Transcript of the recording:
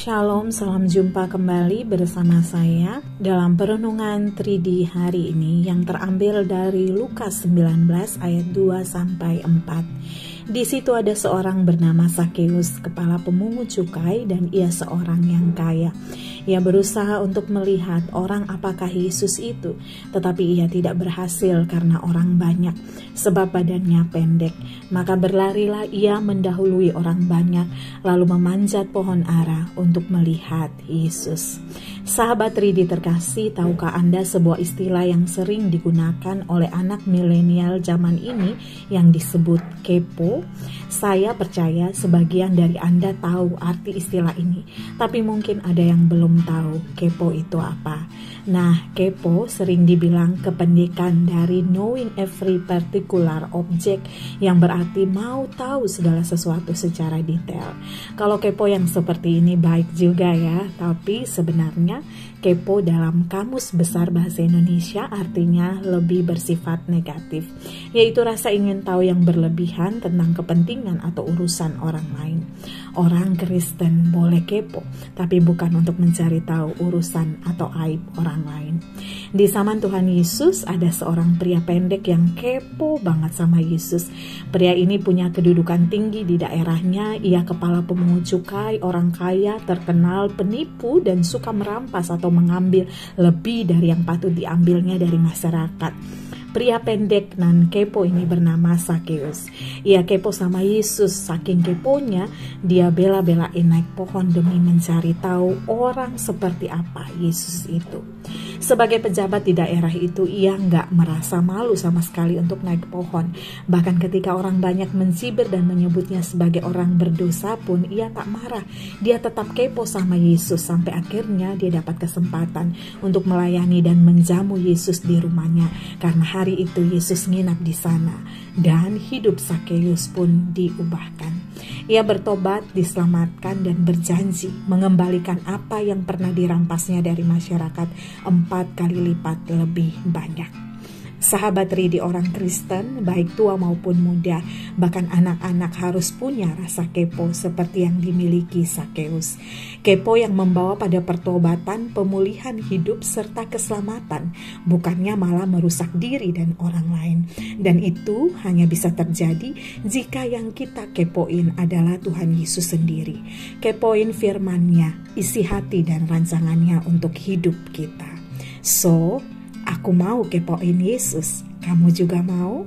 Shalom, salam jumpa kembali bersama saya dalam perenungan 3D hari ini yang terambil dari Lukas 19 ayat 2 sampai 4. Di situ ada seorang bernama Sakeus, kepala pemungut cukai, dan ia seorang yang kaya. Ia berusaha untuk melihat orang apakah Yesus itu, tetapi ia tidak berhasil karena orang banyak, sebab badannya pendek. Maka berlarilah ia mendahului orang banyak, lalu memanjat pohon ara untuk melihat Yesus. Sahabat Ridi terkasih, tahukah Anda sebuah istilah yang sering digunakan oleh anak milenial zaman ini yang disebut kepo? Saya percaya sebagian dari Anda tahu arti istilah ini, tapi mungkin ada yang belum tahu kepo itu apa. Nah, kepo sering dibilang kependekan dari knowing every particular object, yang berarti mau tahu segala sesuatu secara detail. Kalau kepo yang seperti ini baik juga ya, tapi sebenarnya kepo dalam Kamus Besar Bahasa Indonesia artinya lebih bersifat negatif, yaitu rasa ingin tahu yang berlebihan tentang kepentingan atau urusan orang lain. Orang Kristen boleh kepo, tapi bukan untuk mencari tahu urusan atau aib orang lain. Di zaman Tuhan Yesus ada seorang pria pendek yang kepo banget sama Yesus. Pria ini punya kedudukan tinggi di daerahnya. Ia kepala pemungut cukai, orang kaya, terkenal, penipu, dan suka merampas atau mengambil lebih dari yang patut diambilnya dari masyarakat. Pria pendek dan kepo ini bernama Sakeus. Ia kepo sama Yesus. Saking keponya, dia bela-belain naik pohon demi mencari tahu orang seperti apa Yesus itu. Sebagai pejabat di daerah itu, ia nggak merasa malu sama sekali untuk naik pohon. Bahkan ketika orang banyak mencibir dan menyebutnya sebagai orang berdosa pun, ia tak marah. Dia tetap kepo sama Yesus sampai akhirnya dia dapat kesempatan untuk melayani dan menjamu Yesus di rumahnya. Karena hari itu Yesus nginap di sana dan hidup Sakeus pun diubahkan. Ia bertobat, diselamatkan, dan berjanji mengembalikan apa yang pernah dirampasnya dari masyarakat 4 kali lipat lebih banyak. Sahabat Ridi, orang Kristen, baik tua maupun muda, bahkan anak-anak harus punya rasa kepo seperti yang dimiliki Sakeus. Kepo yang membawa pada pertobatan, pemulihan hidup, serta keselamatan, bukannya malah merusak diri dan orang lain. Dan itu hanya bisa terjadi jika yang kita kepoin adalah Tuhan Yesus sendiri. Kepoin firman-Nya, isi hati dan rancangannya untuk hidup kita. So, aku mau kepoin Yesus. Kamu juga mau?